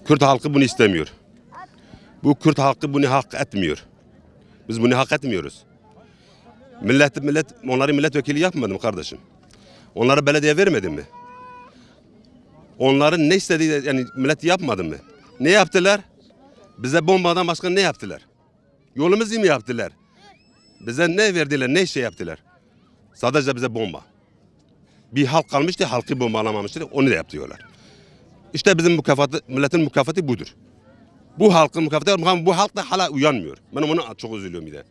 Kürt halkı bunu istemiyor. Bu Kürt halkı bunu hak etmiyor. Biz bunu hak etmiyoruz. Millet onları milletvekili yapmadı mı kardeşim? Onları belediye vermedi mi? Onların ne istediği yani millet yapmadı mı? Ne yaptılar? Bize bombadan başka ne yaptılar? Yolumuzu mu yaptılar? Bize ne verdiler, ne şey yaptılar? Sadece bize bomba. Bir halk kalmıştı, halkı bombalamamıştı, onu da yapıyorlar. İşte bizim milletin mükafatı budur. Bu halkın mükafatı, bu halk da hala uyanmıyor. Ben ona çok üzülüyorum bir de.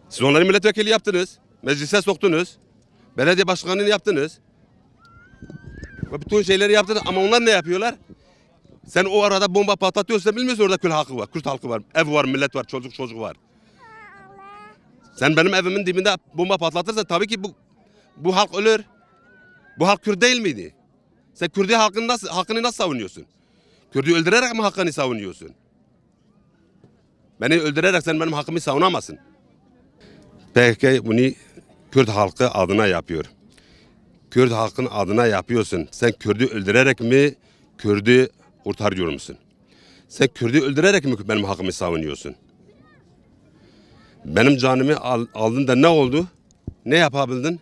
Siz onları milletvekili yaptınız, meclise soktunuz, belediye başkanını yaptınız. Ve bütün şeyleri yaptınız ama onlar ne yapıyorlar? Sen o arada bomba patlatıyorsan bilmiyorsun orada Kürt halkı var, Kürt halkı var, ev var, millet var, çocuk var. Sen benim evimin dibinde bomba patlatırsa tabii ki bu halk ölür. Bu halk Kürt değil miydi? Sen Kürt hakkını nasıl savunuyorsun? Kürt'ü öldürerek mi hakkını savunuyorsun? Beni öldürerek sen benim hakkımı savunamazsın. PKK bunu Kürt halkı adına yapıyor. Kürt halkın adına yapıyorsun. Sen Kürt'ü öldürerek mi Kürt'ü kurtarıyor musun? Sen Kürt'ü öldürerek mi benim hakkımı savunuyorsun? Benim canımı aldın da ne oldu? Ne yapabildin?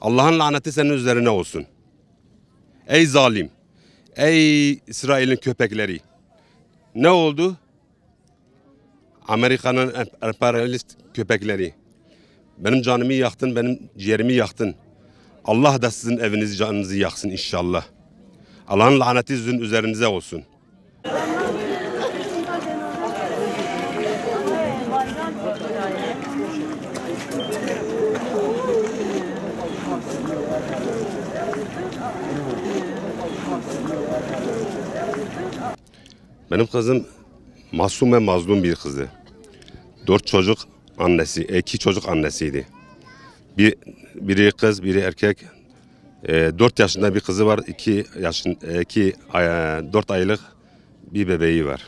Allah'ın laneti senin üzerine olsun. Ey zalim! Ey İsrail'in köpekleri! Ne oldu? Amerika'nın emperyalist köpekleri. Benim canımı yaktın, benim ciğerimi yaktın. Allah da sizin evinizi, canınızı yaksın inşallah. Allah'ın laneti sizin üzerinize olsun. Benim kızım masum ve mazlum bir kızdı. 4 çocuk annesi, 2 çocuk annesiydi. Biri kız, biri erkek. 4 yaşında bir kızı var, 4 aylık bir bebeği var.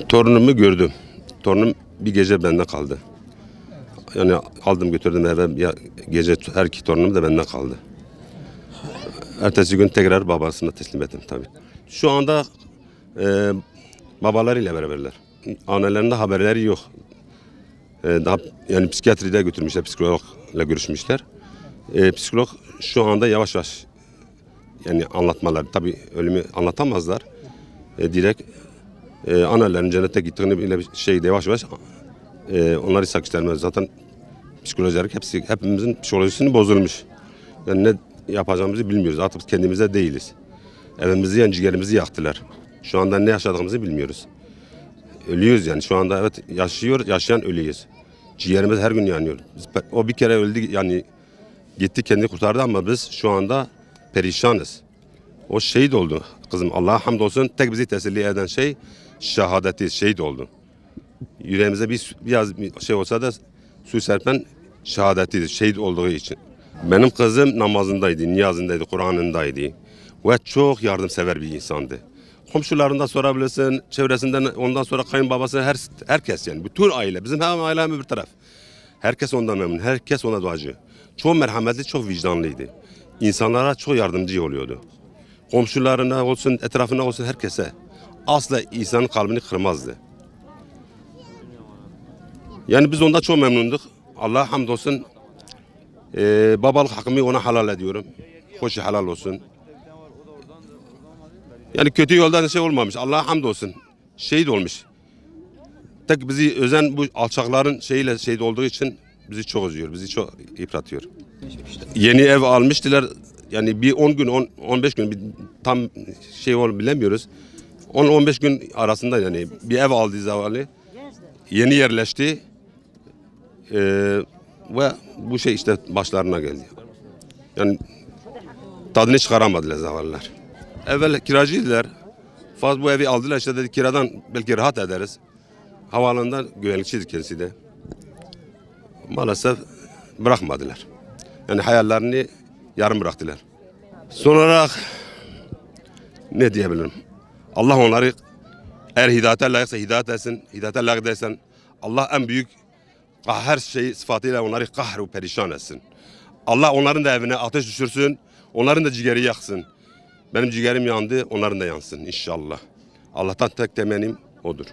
Torunumu gördüm. Torunum bir gece bende kaldı. Yani aldım götürdüm eve, gece her iki torunum da bende kaldı. Ertesi gün tekrar babasına teslim ettim tabii. Şu anda babalarıyla beraberler. Annelerinde haberleri yok. Yani psikiyatride götürmüşler, psikologla görüşmüşler. Psikolog şu anda yavaş yavaş yani anlatmalar. Tabii ölümü anlatamazlar. Direkt annelerin cennete gittiğini bile yavaş yavaş onları sakıştırmaz. Zaten psikolojiler hepimizin psikolojisini bozulmuş. Yani ne yapacağımızı bilmiyoruz. Artık kendimize değiliz. Evimizi yani ciğerimizi yaktılar. Şu anda ne yaşadığımızı bilmiyoruz. Ölüyoruz yani şu anda evet yaşayan ölüyoruz. Ciğerimiz her gün yanıyor. O bir kere öldü yani gitti kendini kurtardı ama biz şu anda perişanız. O şehit oldu kızım. Allah'a hamdolsun tek bizi teselli eden şey şehadeti, şehit oldu. Yüreğimize biraz bir şey olsa da su serpen şehadetidir, şehit olduğu için. Benim kızım namazındaydı, niyazındaydı, Kur'an'ındaydı ve çok yardımsever bir insandı. Komşularından sorabilirsin, çevresinden ondan sonra kayınbabası herkes yani bütün aile, bizim hem aile hem bir taraf. Herkes ondan memnun, herkes ona duacı. Çok merhametli, çok vicdanlıydı. İnsanlara çok yardımcı oluyordu. Komşularına olsun, etrafına olsun herkese. Asla insanın kalbini kırmazdı. Yani biz ondan çok memnunduk. Allah'a hamdolsun. Babalık hakkımı ona halal ediyorum. Hoş helal olsun. Yani kötü yoldan şey olmamış. Allah'a hamdolsun. Şehit olmuş. Tek bizi özen bu alçakların şeyiyle şehit olduğu için bizi çok üzüyor. Bizi çok yıpratıyor. Yeni ev almıştılar. Yani bir 10 gün, 15 gün bir tam bilemiyoruz. 10-15 gün arasında yani bir ev aldı zavallı. Yeni yerleşti. Ve bu şey işte başlarına geldi. Yani tadını çıkaramadılar zavallılar. Evvel kiracıydılar. Fazla bu evi aldılar işte dedi kiradan belki rahat ederiz. Havaalanında güvenlikçiydi kendisi de. Maalesef bırakmadılar. Yani hayallerini yarım bıraktılar. Son olarak ne diyebilirim? Allah onları eğer hidayete layıksa hidayet etsin, hidayete layık değilsen Allah en büyük her şeyi sıfatıyla onları kahru perişan etsin. Allah onların da evine ateş düşürsün, onların da ciğeri yaksın. Benim ciğerim yandı, onların da yansın inşallah. Allah'tan tek temennim odur.